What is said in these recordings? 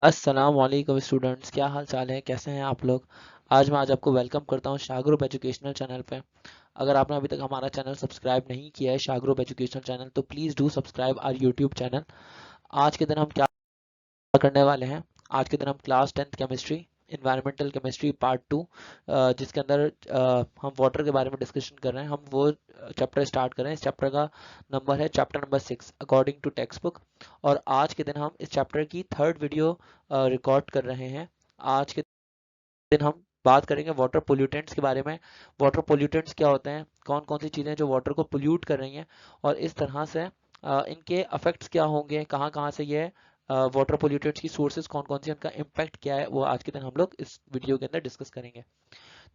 अस्सलाम वालेकुम स्टूडेंट्स, क्या हाल चाल है? कैसे हैं आप लोग? आज आपको वेलकम करता हूं शाह ग्रुप एजुकेशनल चैनल पे। अगर आपने अभी तक हमारा चैनल सब्सक्राइब नहीं किया है शाह ग्रुप एजुकेशनल चैनल, तो please do subscribe our YouTube channel. आज के दिन हम क्या करने वाले हैं? आज के दिन हम class 10th chemistry, environmental chemistry part 2, जिसके अंदर हम वाटर के बारे में डिस्कशन कर रहे हैं, हम वो चैप्टर स्टार्ट कर रहे हैं। इस चैप्टर का नंबर है chapter number 6 according to text book. और आज के दिन हम इस चैप्टर की थर्ड वीडियो रिकॉर्ड कर रहे हैं। आज के दिन हम बात करेंगे वाटर पोल्यूटेंट्स के बारे में। वाटर पोल्यूटेंट्स क्या होते हैं, कौन कौन सी चीज़ें जो वाटर को पोल्यूट कर रही हैं, और इस तरह से इनके अफेक्ट्स क्या होंगे, कहाँ कहाँ से ये वाटर पोल्यूटेंट्स की सोर्सेज कौन कौन सी, उनका इम्पैक्ट क्या है, वो आज के दिन हम लोग इस वीडियो के अंदर डिस्कस करेंगे।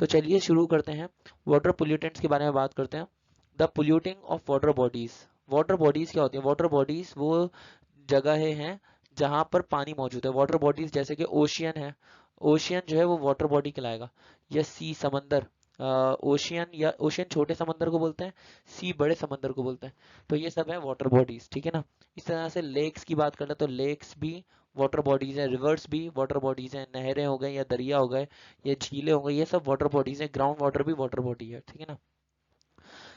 तो चलिए शुरू करते हैं। वाटर पोल्यूटेंट्स के बारे में बात करते हैं। The polluting of water bodies. Water bodies क्या होती है? वाटर बॉडीज वो जगहें हैं जहाँ पर पानी मौजूद है। वाटर बॉडीज जैसे कि ओशियन है, ओशियन जो है वो वाटर बॉडी कहलाएगा। या सी, समंदर। ओशियन या ओशियन छोटे समंदर को बोलते हैं, सी बड़े समंदर को बोलते हैं। तो ये सब है वाटर बॉडीज, ठीक है ना। इस तरह से लेक्स की बात कर ले तो लेक्स भी वाटर बॉडीज है, रिवर्स भी वाटर बॉडीज हैं, नहरें हो गए या दरिया हो गए या झीलें हो गई, ये सब वाटर बॉडीज हैं। ग्राउंड वाटर भी वाटर बॉडी है, ठीक है ना।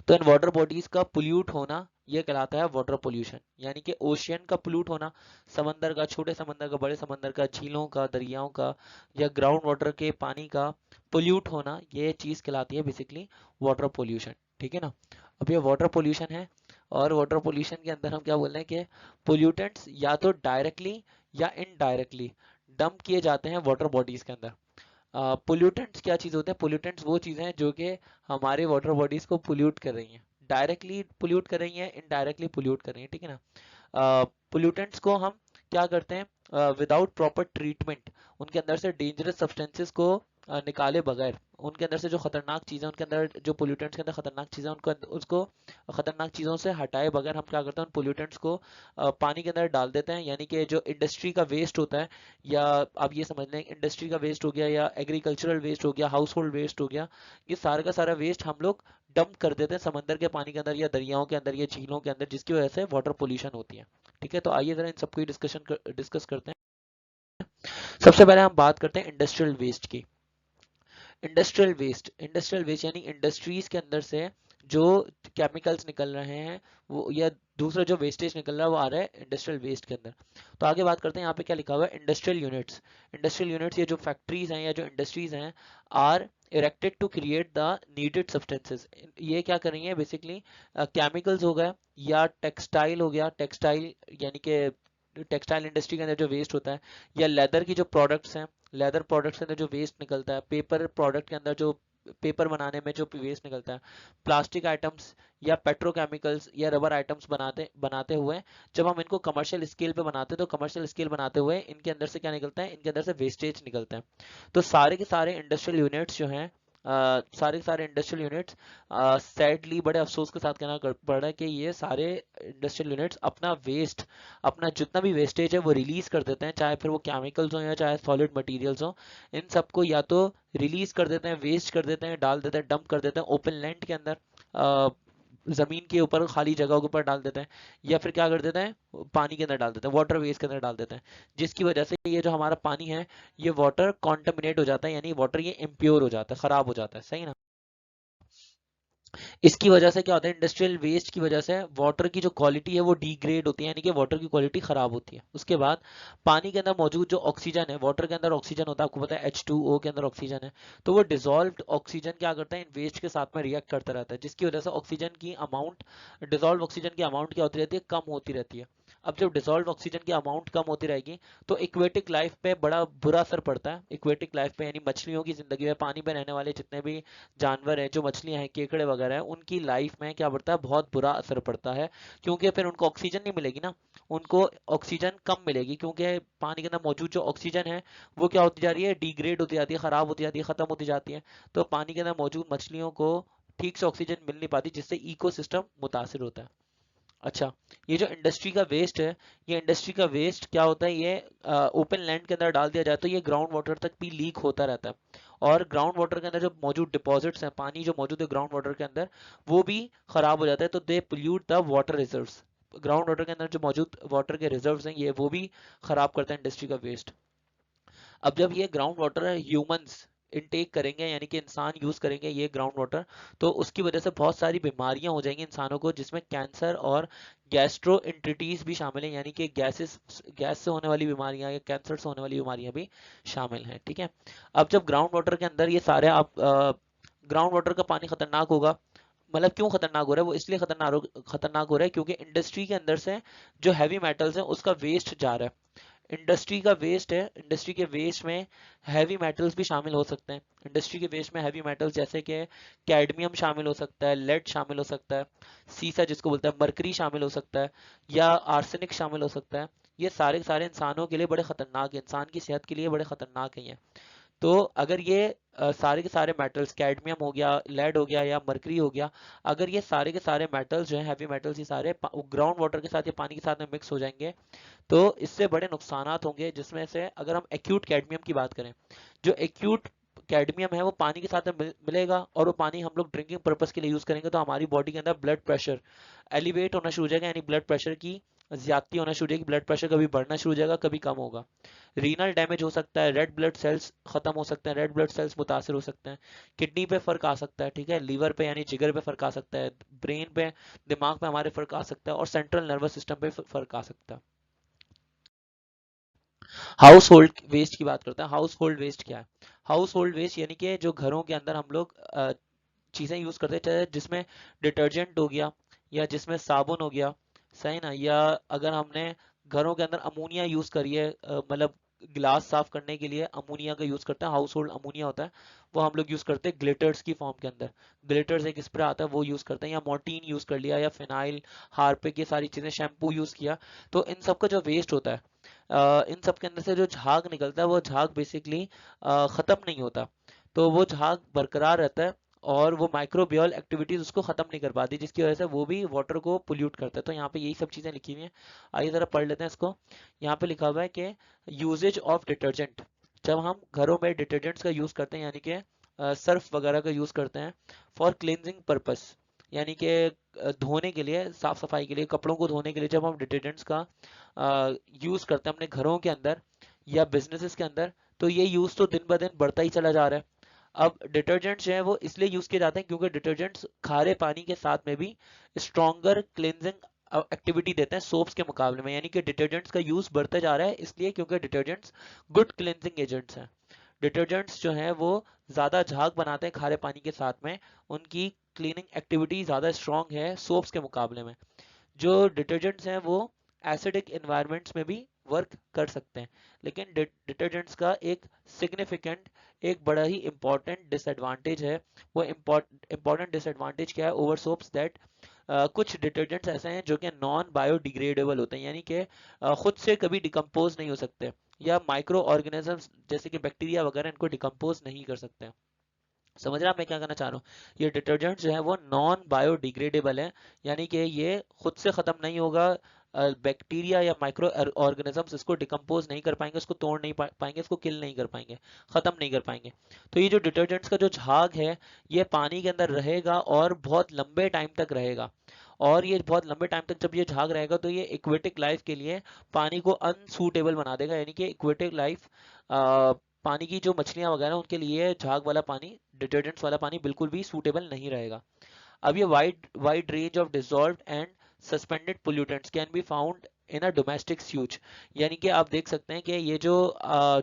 तो इन वाटर बॉडीज का पोल्यूट होना ये कहलाता है वाटर पोल्यूशन। यानी कि ओशियन का पोल्यूट होना, समंदर का, छोटे समंदर का, बड़े समंदर का, झीलों का, दरियाओं का, या ग्राउंड वाटर के पानी का पोल्यूट होना, ये चीज़ कहलाती है बेसिकली वाटर पोल्यूशन, ठीक है ना। अब ये वाटर पोल्यूशन है, और वाटर पोल्यूशन के अंदर हम क्या बोल रहे हैं कि पोल्यूटेंट्स या तो डायरेक्टली या इनडायरेक्टली डंप किए जाते हैं वाटर बॉडीज के अंदर। पोल्यूटेंट्स क्या चीज़ होते हैं? पोल्यूटेंट्स वो चीज़ें हैं जो कि हमारे वाटर बॉडीज को पोल्यूट कर रही हैं, डायरेक्टली पोल्यूट कर रही हैं, इनडायरेक्टली पोल्यूट कर रही हैं, ठीक है ना। पोल्यूटेंट्स को हम क्या करते हैं? विदाउट प्रॉपर ट्रीटमेंट उनके अंदर से डेंजरस सब्सटेंसेस को निकाले बगैर, उनके अंदर से जो खतरनाक चीज़ें, उनके अंदर जो पोल्यूटेंट्स के अंदर खतरनाक चीज़ें, उनको उसको खतरनाक चीज़ों से हटाए बगैर हम क्या करते हैं? उन पोल्यूटेंट्स को पानी के अंदर डाल देते हैं। यानी कि जो इंडस्ट्री का वेस्ट होता है, या आप ये समझ लें इंडस्ट्री का वेस्ट हो गया, या एग्रीकल्चरल वेस्ट हो गया, हाउस होल्ड वेस्ट हो गया, ये सारा का सारा वेस्ट हम लोग डंप कर देते हैं समंदर के पानी के अंदर या दरियाओं के अंदर या झीलों के अंदर, जिसकी वजह से वाटर पोल्यूशन होती है, ठीक है। तो आइए जरा इन सबको डिस्कस करते हैं। सबसे पहले हम बात करते हैं इंडस्ट्रियल वेस्ट की। इंडस्ट्रियल वेस्ट यानी इंडस्ट्रीज के अंदर से जो केमिकल्स निकल रहे हैं, वो या दूसरा जो वेस्टेज निकल रहा है वो आ रहा है इंडस्ट्रियल वेस्ट के अंदर। तो आगे बात करते हैं, यहाँ पे क्या लिखा हुआ है? Industrial units. इंडस्ट्रियल यूनिट्स ये जो फैक्ट्रीज हैं या जो इंडस्ट्रीज हैं, are erected to create the needed substances. ये क्या कर रही हैं बेसिकली? केमिकल्स हो गए, या टेक्सटाइल हो गया, टेक्सटाइल यानी कि टेक्सटाइल इंडस्ट्री के अंदर जो वेस्ट होता है, या लेदर की जो प्रोडक्ट्स हैं, लेदर प्रोडक्ट्स के अंदर जो वेस्ट निकलता है, पेपर प्रोडक्ट के अंदर जो पेपर बनाने में जो वेस्ट निकलता है, प्लास्टिक आइटम्स या पेट्रोकेमिकल्स या रबर आइटम्स बनाते बनाते हुए जब हम इनको कमर्शियल स्केल पे बनाते हैं, तो कमर्शियल स्केल बनाते हुए इनके अंदर से क्या निकलता है? इनके अंदर से वेस्टेज निकलता है। तो सारे के सारे इंडस्ट्रियल यूनिट्स जो हैं, सारे के सारे इंडस्ट्रियल यूनिट्स, सैडली बड़े अफसोस के साथ कहना पड़ रहा है कि ये सारे इंडस्ट्रियल यूनिट्स अपना वेस्ट, अपना जितना भी वेस्टेज है वो रिलीज कर देते हैं, चाहे फिर वो केमिकल्स हो या चाहे सॉलिड मटेरियल्स हो। इन सबको या तो रिलीज कर देते हैं, वेस्ट कर देते हैं, डाल देते हैं, डंप कर देते हैं ओपन लैंड के अंदर, जमीन के ऊपर खाली जगह के ऊपर डाल देते हैं, या फिर क्या कर देते हैं? पानी के अंदर डाल देते हैं, वाटर वेस्ट के अंदर डाल देते हैं, जिसकी वजह से ये जो हमारा पानी है ये वाटर कॉन्टामिनेट हो जाता है, यानी वाटर ये इम्प्योर हो जाता है, खराब हो जाता है, सही ना। इसकी वजह से क्या होता है? इंडस्ट्रियल वेस्ट की वजह से वाटर की जो क्वालिटी है वो डिग्रेड होती है, यानी कि वाटर की क्वालिटी खराब होती है। उसके बाद पानी के अंदर मौजूद जो ऑक्सीजन है, वाटर के अंदर ऑक्सीजन होता है, आपको पता है H2O के अंदर ऑक्सीजन है, तो वो डिजोल्व्ड ऑक्सीजन क्या करता है? इन वेस्ट के साथ में रिएक्ट करता रहता है, जिसकी वजह से ऑक्सीजन की अमाउंट, डिजोल्व ऑक्सीजन की अमाउंट क्या होती रहती है? कम होती रहती है। अब जब डिजोल्व ऑक्सीजन की अमाउंट कम होती रहेगी, तो इक्वेटिक लाइफ पे बड़ा बुरा असर पड़ता है। इक्वेटिक लाइफ पे यानी मछलियों की जिंदगी में, पानी में रहने वाले जितने भी जानवर हैं, जो मछलियां हैं, केकड़े वगैरह हैं, उनकी लाइफ में क्या पड़ता है? बहुत बुरा असर पड़ता है, क्योंकि फिर उनको ऑक्सीजन नहीं मिलेगी ना, उनको ऑक्सीजन कम मिलेगी, क्योंकि पानी के अंदर मौजूद जो ऑक्सीजन है वो क्या होती जा रही है? डिग्रेड होती जाती है, खराब होती जाती है, खत्म होती जाती है। तो पानी के अंदर मौजूद मछलियों को ठीक से ऑक्सीजन मिल नहीं पाती, जिससे इकोसिस्टम मुतासिर होता है। अच्छा, ये जो इंडस्ट्री का वेस्ट है, ये इंडस्ट्री का वेस्ट क्या होता है? ये ओपन लैंड के अंदर डाल दिया जाए तो ये ग्राउंड वाटर तक भी लीक होता रहता है, और ग्राउंड वाटर के अंदर जो मौजूद डिपॉजिट्स हैं, पानी जो मौजूद है ग्राउंड वाटर के अंदर, वो भी खराब हो जाता है। तो they pollute the water reserves. Ground water के अंदर जो मौजूद वाटर के रिजर्व्स हैं, ये वो भी खराब करता है इंडस्ट्री का वेस्ट। अब जब ये ग्राउंड वाटर ह्यूमंस इनटेक करेंगे यानी कि इंसान यूज करेंगे ये ग्राउंड वाटर, तो उसकी वजह से बहुत सारी बीमारियां हो जाएंगी इंसानों को, जिसमें कैंसर और गैस्ट्रोइंटेरिटिस भी शामिल है, यानी कि गैस से होने वाली बीमारियां या कैंसर से होने वाली बीमारियां भी शामिल हैं। ठीक है। अब जब ग्राउंड वाटर के अंदर ये सारे आप ग्राउंड वाटर का पानी खतरनाक होगा, मतलब क्यों खतरनाक हो रहा है, वो इसलिए खतरनाक हो रहा है क्योंकि इंडस्ट्री के अंदर से जो हैवी मेटल्स हैं उसका वेस्ट जा रहा है। इंडस्ट्री का वेस्ट है, इंडस्ट्री के वेस्ट में हैवी मेटल्स भी शामिल हो सकते हैं। इंडस्ट्री के वेस्ट में हैवी मेटल्स जैसे कि कैडमियम शामिल हो सकता है, लेड शामिल हो सकता है, सीसा जिसको बोलते हैं, मरकरी शामिल हो सकता है, या आर्सेनिक शामिल हो सकता है। ये सारे के सारे इंसानों के लिए बड़े खतरनाक है, इंसान की सेहत के लिए बड़े खतरनाक है। तो अगर ये सारे के सारे मेटल्स, कैडमियम हो गया, लेड हो गया या मरकरी हो गया, अगर ये सारे के सारे मेटल्स जो हैं, हैवी मेटल्स, ये सारे ग्राउंड वाटर के साथ या पानी के साथ में मिक्स हो जाएंगे, तो इससे बड़े नुकसानात होंगे। जिसमें से अगर हम एक्यूट कैडमियम की बात करें, जो एक्यूट कैडमियम है वो पानी के साथ में मिलेगा, और वो पानी हम लोग ड्रिंकिंग पर्पस के लिए यूज करेंगे, तो हमारी बॉडी के अंदर ब्लड प्रेशर एलिवेट होना शुरू हो जाएगा, यानी ब्लड प्रेशर की ज्यादती होना शुरू हो जाएगी। ब्लड प्रेशर कभी बढ़ना शुरू हो जाएगा, कभी कम होगा। रीनल डैमेज हो सकता है, रेड ब्लड सेल्स खत्म हो सकते हैं, रेड ब्लड सेल्स मुतासर हो सकते हैं, किडनी पे फर्क आ सकता है, ठीक है, लीवर पे यानी जिगर पे फर्क आ सकता है, ब्रेन पे, दिमाग पे हमारे फर्क आ सकता है, और सेंट्रल नर्वस सिस्टम पे फर्क आ सकता है। हाउस होल्ड वेस्ट की बात करते हैं। हाउस होल्ड वेस्ट क्या है? हाउस होल्ड वेस्ट यानी कि जो घरों के अंदर हम लोग चीजें यूज करते हैं, चाहे जिसमें डिटर्जेंट हो गया या जिसमें साबुन हो गया, सही ना, या अगर हमने घरों के अंदर अमोनिया यूज करी है, मतलब गिलास साफ करने के लिए अमोनिया का यूज करते हैं, हाउस होल्ड अमोनिया होता है, वो हम लोग यूज करते हैं ग्लिटर्स की फॉर्म के अंदर। ग्लिटर्स एक स्प्रे आता है, वो यूज करते हैं, या मोर्टीन यूज कर लिया, या फिनाइल, हार्पिक, ये सारी चीजें, शैम्पू यूज किया। तो इन सब का जो वेस्ट होता है, इन सब के अंदर से जो झाग निकलता है, वो झाग बेसिकली खत्म नहीं होता, तो वो झाग बरकरार रहता है, और वो माइक्रोबियल एक्टिविटीज उसको खत्म नहीं कर पाती, जिसकी वजह से वो भी वाटर को पोल्यूट करता है। तो यहाँ पे यही सब चीजें लिखी हुई हैं, आइए जरा पढ़ लेते हैं इसको। यहाँ पे लिखा हुआ है कि यूजेज ऑफ डिटर्जेंट, जब हम घरों में डिटर्जेंट्स का यूज करते हैं, यानी कि सर्फ वगैरह का यूज करते हैं, फॉर क्लींजिंग पर्पस, यानी कि धोने के लिए, साफ सफाई के लिए, कपड़ों को धोने के लिए, जब हम डिटर्जेंट्स का यूज करते हैं अपने घरों के अंदर या बिजनेसेस के अंदर, तो ये यूज तो दिन ब दिन बढ़ता ही चला जा रहा है। अब डिटर्जेंट्स जो है वो इसलिए यूज किए जाते हैं क्योंकि डिटर्जेंट्स खारे पानी के साथ में भी स्ट्रॉन्गर क्लिनजिंग एक्टिविटी देते हैं सोप्स के मुकाबले में, यानी कि डिटर्जेंट्स का यूज बढ़ता जा रहा है इसलिए क्योंकि डिटर्जेंट्स गुड क्लिनजिंग एजेंट्स हैं। डिटर्जेंट्स जो हैं वो ज़्यादा झाग बनाते हैं खारे पानी के साथ में, उनकी क्लीनिंग एक्टिविटी ज़्यादा स्ट्रॉन्ग है सोप्स के मुकाबले में। जो डिटर्जेंट्स हैं वो एसिडिक इन्वायरमेंट्स में भी वर्क कर सकते हैं, लेकिन डिटर्जेंट्स का एक सिग्निफिकेंट, एक बड़ा ही इंपॉर्टेंट डिसएडवांटेज है। वो इम्पॉर्टेंट डिसएडवांटेज क्या है ओवर सोप्स, दैट कुछ डिटर्जेंट्स ऐसे हैं जो कि नॉन बायोडिग्रेडेबल होते हैं, यानी कि खुद से कभी डिकम्पोज नहीं हो सकते, या माइक्रो ऑर्गेनिजम्स जैसे कि बैक्टीरिया वगैरह इनको डिकम्पोज नहीं कर सकते हैं। समझ रहा मैं क्या करना चाह रहा हूँ? ये डिटर्जेंट जो है वो नॉन बायोडिग्रेडेबल है, यानी कि ये खुद से ख़त्म नहीं होगा, बैक्टीरिया या माइक्रो ऑर्गेनिजम्स इसको डिकम्पोज नहीं कर पाएंगे, इसको तोड़ नहीं पाएंगे, इसको किल नहीं कर पाएंगे, ख़त्म नहीं कर पाएंगे। तो ये जो डिटर्जेंट्स का जो झाग है, ये पानी के अंदर रहेगा और बहुत लंबे टाइम तक रहेगा, और ये बहुत लंबे टाइम तक जब ये झाग रहेगा तो ये एक्वेटिक लाइफ के लिए पानी को अनसूटेबल बना देगा, यानी कि एक्वेटिक लाइफ, पानी की जो मछलियां वगैरह उनके लिए झाग वाला पानी, डिटर्जेंट्स वाला पानी बिल्कुल भी सूटेबल नहीं रहेगा। अब ये wide wide range of dissolved and suspended pollutants can be found in a domestic sues, यानी कि आप देख सकते हैं कि ये जो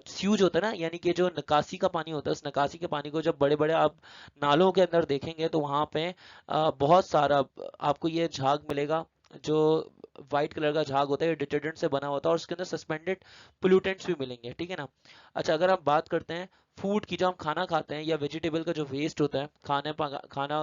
स्यूज होता है ना, यानी कि जो निकासी का पानी होता है, उस निकासी के पानी को जब बड़े बड़े आप नालों के अंदर देखेंगे तो वहां पे बहुत सारा आपको ये झाग मिलेगा, जो व्हाइट कलर का झाग होता है, डिटर्जेंट से बना होता है, और उसके अंदर सस्पेंडेड पोल्यूटेंट्स भी मिलेंगे, ठीक है ना। अच्छा, अगर हम बात करते हैं फूड की, जो हम खाना खाते हैं या वेजिटेबल का जो वेस्ट होता है, खाना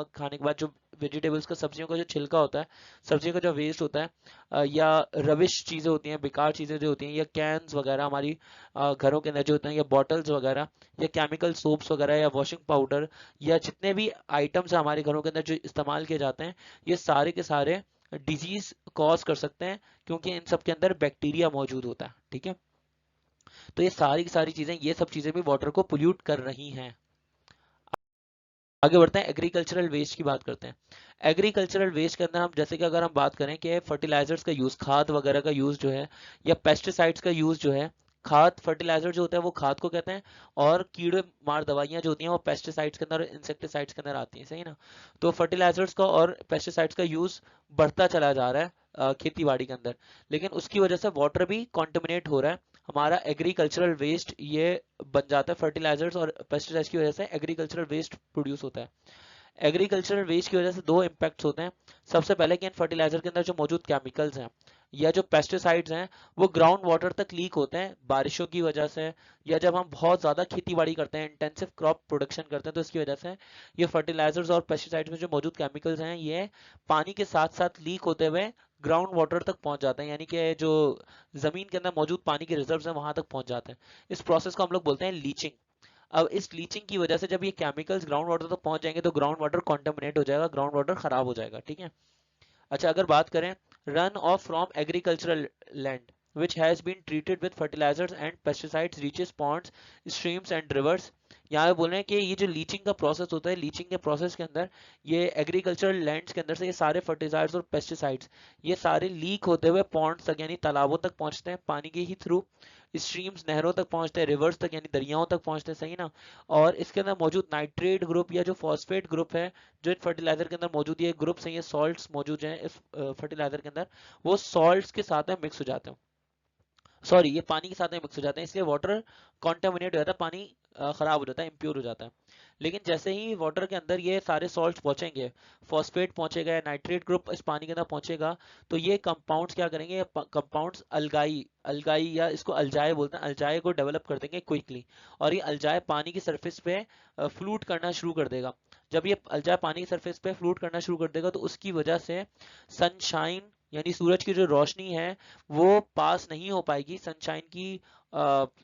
खाने के बाद जो वेजिटेबल्स का, सब्जियों का जो छिलका होता है, सब्जियों का जो वेस्ट होता है, या रविश चीज़ें होती हैं, बेकार चीज़ें जो होती हैं, या कैंस वगैरह हमारी घरों के अंदर जो होते हैं, या बॉटल्स वगैरह, या केमिकल सोप्स वगैरह, या वॉशिंग पाउडर, या जितने भी आइटम्स हैं हमारे घरों के अंदर जो इस्तेमाल किए जाते हैं, ये सारे के सारे डिजीज कॉज कर सकते हैं, क्योंकि इन सब के अंदर बैक्टीरिया मौजूद होता है, ठीक है। तो ये सारी की सारी चीजें, ये सब चीजें भी वाटर को पोल्यूट कर रही हैं। आगे बढ़ते हैं, एग्रीकल्चरल वेस्ट की बात करते हैं। एग्रीकल्चरल वेस्ट के अंदर हम, जैसे कि अगर हम बात करें कि फर्टिलाइजर्स का यूज, खाद वगैरह का यूज जो है, या पेस्टिसाइड्स का यूज जो है, खाद फर्टिलाइजर जो होता है वो खाद को कहते हैं, और कीड़े मार दवाइयाँ जो होती हैं वो पेस्टिसाइड्स के अंदर, इंसेक्टिसाइड्स के अंदर आती हैं, सही ना। तो फर्टिलाइजर्स का और पेस्टिसाइड्स का यूज बढ़ता चला जा रहा है खेती बाड़ी के अंदर, लेकिन उसकी वजह से वाटर भी कॉन्टेमिनेट हो रहा है। हमारा एग्रीकल्चरल वेस्ट ये बन जाता है, फर्टिलाइजर्स और पेस्टिसाइड्स की वजह से एग्रीकल्चरल वेस्ट प्रोड्यूस होता है। एग्रीकल्चरल वेस्ट की वजह से दो इम्पैक्ट्स होते हैं। सबसे पहले कि इन फर्टिलाइजर के अंदर जो मौजूद केमिकल्स हैं या जो पेस्टिसाइड्स हैं वो ग्राउंड वाटर तक लीक होते हैं बारिशों की वजह से, या जब हम बहुत ज़्यादा खेती बाड़ी करते हैं, इंटेंसिव क्रॉप प्रोडक्शन करते हैं, तो इसकी वजह से ये फर्टिलाइजर्स और पेस्टिसाइड्स में जो मौजूद केमिकल्स हैं ये पानी के साथ साथ लीक होते हुए ग्राउंड वाटर तक पहुंच जाते हैं, यानी कि जो ज़मीन के अंदर मौजूद पानी के रिजर्व्स हैं वहां तक पहुंच जाते हैं। इस प्रोसेस को हम लोग बोलते हैं लीचिंग। अब इस लीचिंग की वजह से जब ये केमिकल्स ग्राउंड वाटर तक पहुंच जाएंगे तो ग्राउंड वाटर कॉन्टेमिनेट हो जाएगा, ग्राउंड वाटर खराब हो जाएगा, ठीक है। अच्छा, अगर बात करें run of from agricultural land which has been treated with fertilizers and pesticides reaches ponds, streams and rivers। यहाँ पे बोल रहे हैं कि ये जो लीचिंग का प्रोसेस होता है, लीचिंग के प्रोसेस के अंदर ये एग्रीकल्चरल लैंड्स के अंदर से ये सारे फर्टिलाइजर्स और पेस्टिसाइड्स ये सारे लीक होते हुए पॉन्ड्स तक यानी तालाबों तक पहुंचते हैं पानी के ही थ्रू, स्ट्रीम्स नहरों तक पहुंचते हैं, रिवर्स तक यानी दरियाओं तक पहुंचते हैं, सही ना। और इसके अंदर मौजूद नाइट्रेट ग्रुप या जो फॉस्फेट ग्रुप है जो इन फर्टिलाइजर के अंदर मौजूद, ये ग्रुप्स हैं, ये सॉल्ट्स मौजूद हैं इस फर्टिलाइजर के अंदर, वो सॉल्ट्स के साथ में मिक्स हो जाते हैं, सॉरी ये पानी के साथ में मिक्स हो जाते हैं, इसलिए वाटर कॉन्टेमिनेट हो जाता है, पानी खराब हो जाता है, इम्प्योर हो जाता है। लेकिन जैसे ही वाटर के अंदर ये सारे सॉल्ट्स पहुंचेंगे, फॉस्फेट पहुंचेगा, नाइट्रेट ग्रुप इस पानी के अंदर पहुंचेगा, तो ये कंपाउंड्स क्या करेंगे, कंपाउंड्स अलगाई अलगाई या इसको अल्जाए बोलते हैं, अल्जाए को डेवलप कर देंगे क्विकली, और ये अल्जाए पानी की सरफेस पे फ्लूट करना शुरू कर देगा। जब ये अल्जाए पानी की सरफेस पे फ्लूट करना शुरू कर देगा तो उसकी वजह से सनशाइन यानी सूरज की जो रोशनी है वो पास नहीं हो पाएगी, सनशाइन की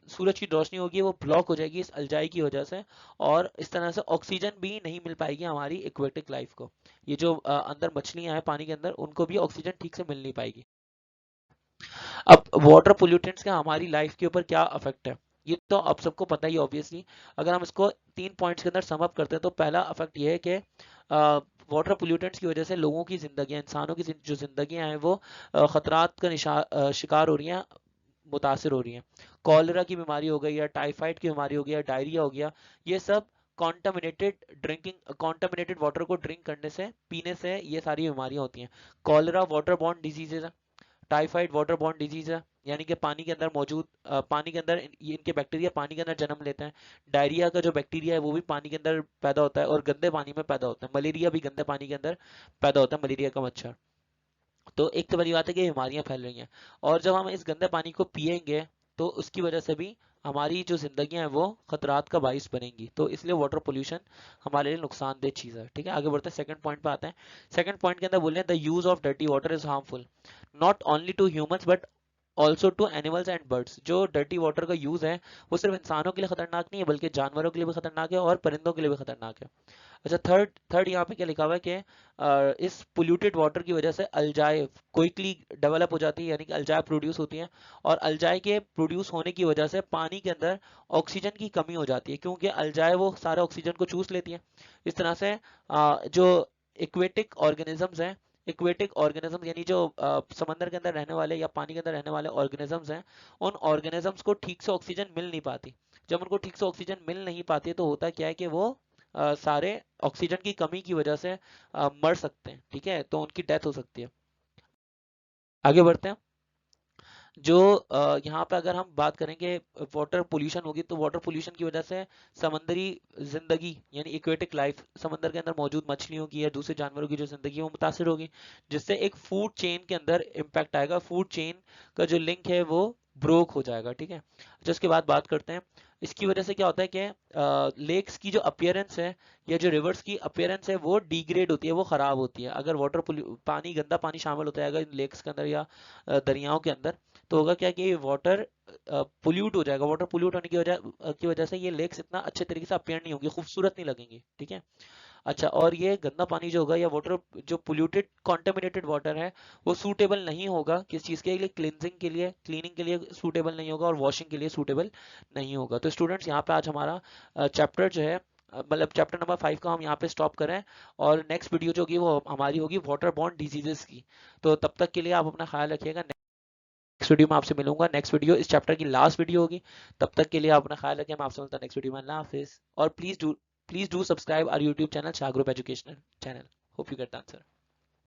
सूरज की रोशनी होगी वो ब्लॉक हो जाएगी इस अलजाई की वजह से, और इस तरह से ऑक्सीजन भी नहीं मिल पाएगी हमारी एक्वेटिक लाइफ को। ये जो अंदर मछलियां हैं पानी के अंदर उनको भी ऑक्सीजन ठीक से मिल नहीं पाएगी। अब वाटर पोल्यूटेंट्स का हमारी लाइफ के ऊपर क्या इफेक्ट है, ये तो आप सबको पता ही ऑब्वियसली। अगर हम इसको 3 पॉइंट्स के अंदर सम अप करते हैं तो पहला इफेक्ट ये है कि वाटर पोल्यूटेंट्स की वजह से लोगों की जिंदगियां, इंसानों की जो जिंदगियां हैं वो खतरात का शिकार हो रही हैं, मुतासिर हो रही हैं। कॉलरा की बीमारी हो गई या टाइफाइड की बीमारी हो गई या डायरिया हो गया, ये सब कॉन्टामिनेटेड वाटर को ड्रिंक करने से, पीने से ये सारी बीमारियां होती हैं। कॉलरा वाटर बॉर्न डिजीजेज है, टाइफाइड वाटर बॉर्न डिजीज है, यानी कि पानी के अंदर मौजूद पानी के अंदर ये इनके बैक्टीरिया पानी के अंदर जन्म लेते हैं। डायरिया का जो बैक्टीरिया है वो भी पानी के अंदर पैदा होता है और गंदे पानी में पैदा होता है। मलेरिया भी गंदे पानी के अंदर पैदा होता है, मलेरिया का मच्छर। तो एक तो बड़ी बात है कि बीमारियां फैल रही हैं, और जब हम इस गंदे पानी को पिएंगे तो उसकी वजह से भी हमारी जो जिंदगी है वो खतरात का बाइस बनेंगी, तो इसलिए वाटर पोल्यूशन हमारे लिए नुकसानदेह चीज़ है, ठीक है। आगे बढ़ते हैं, सेकंड पॉइंट पे आते हैं। सेकंड पॉइंट के अंदर बोल रहे हैं the use of dirty water is harmful not only to humans but also to animals and birds. जो डर्टी वाटर का यूज है वो सिर्फ इंसानों के लिए खतरनाक नहीं है बल्कि जानवरों के लिए भी खतरनाक है और परिंदों के लिए भी खतरनाक है। अच्छा, थर्ड थर्ड यहाँ पे क्या लिखा हुआ है कि इस पोल्यूटेड वाटर की वजह से अल्जाए क्विकली डेवलप हो जाती है, यानी कि अल्जाए प्रोड्यूस होती हैं, और अल्जाए के प्रोड्यूस होने की वजह से पानी के अंदर ऑक्सीजन की कमी हो जाती है, क्योंकि अल्जाए वो सारे ऑक्सीजन को चूस लेती है। इस तरह से जो इक्वेटिक ऑर्गेनिजम्स हैं, इक्वेटिक ऑर्गेनिज्म यानी जो समंदर के अंदर रहने वाले या पानी के अंदर रहने वाले ऑर्गेनिजम्स हैं, उन ऑर्गेनिजम्स को ठीक से ऑक्सीजन मिल नहीं पाती। जब उनको ठीक से ऑक्सीजन मिल नहीं पाती तो होता क्या है कि वो सारे ऑक्सीजन की कमी की वजह से मर सकते हैं, ठीक है, तो उनकी डेथ हो सकती है। आगे बढ़ते हैं। जो यहाँ पे अगर हम बात करेंगे वाटर पोल्यूशन होगी तो वाटर पोल्यूशन की वजह से समंदरी जिंदगी यानी इक्वेटिक लाइफ, समंदर के अंदर मौजूद मछलियों की या दूसरे जानवरों की जो जिंदगी है वो मुतासिर होगी, जिससे एक फूड चेन के अंदर इम्पैक्ट आएगा, फूड चेन का जो लिंक है वो ब्रोक हो जाएगा, ठीक है। अच्छा, उसके बाद बात करते हैं इसकी वजह से क्या होता है कि लेक्स की जो अपीयरेंस है या जो रिवर्स की अपीयरेंस है वो डिग्रेड होती है, वो खराब होती है। अगर पानी, गंदा पानी शामिल होता है अगर लेक्स के अंदर या दरियाओं के अंदर, तो होगा क्या कि वाटर पोल्यूट हो जाएगा। वाटर पोल्यूट होने की वजह से ये लेक्स इतना अच्छे तरीके से अपीयर नहीं होंगी, खूबसूरत नहीं लगेंगी, ठीक है। अच्छा, और ये गंदा पानी जो होगा या वाटर जो पोल्यूटेड कॉन्टेमिनेटेड वाटर है वो सूटेबल नहीं होगा किस चीज़ के लिए, क्लिनजिंग के लिए, क्लीनिंग के लिए सूटेबल नहीं होगा और वॉशिंग के लिए सूटेबल नहीं होगा। तो स्टूडेंट्स यहाँ पे आज हमारा चैप्टर जो है मतलब चैप्टर नंबर 5 का हम यहाँ पे स्टॉप करें, और नेक्स्ट वीडियो जो होगी वो हमारी होगी वाटर बॉर्न डिजीजेस की। तो तब तक के लिए आप अपना ख्याल रखिएगा। नेक्स्ट वीडियो में आपसे मिलूंगा। नेक्स्ट वीडियो इस चैप्टर की लास्ट वीडियो होगी। तब तक के लिए आप अपना ख्याल रखें। मैं आपसे मिलता हूँ नेक्स्ट वीडियो में। अल्लाह हाफिज। और please do subscribe our YouTube channel Shah group educational channel. Hope you get the answer.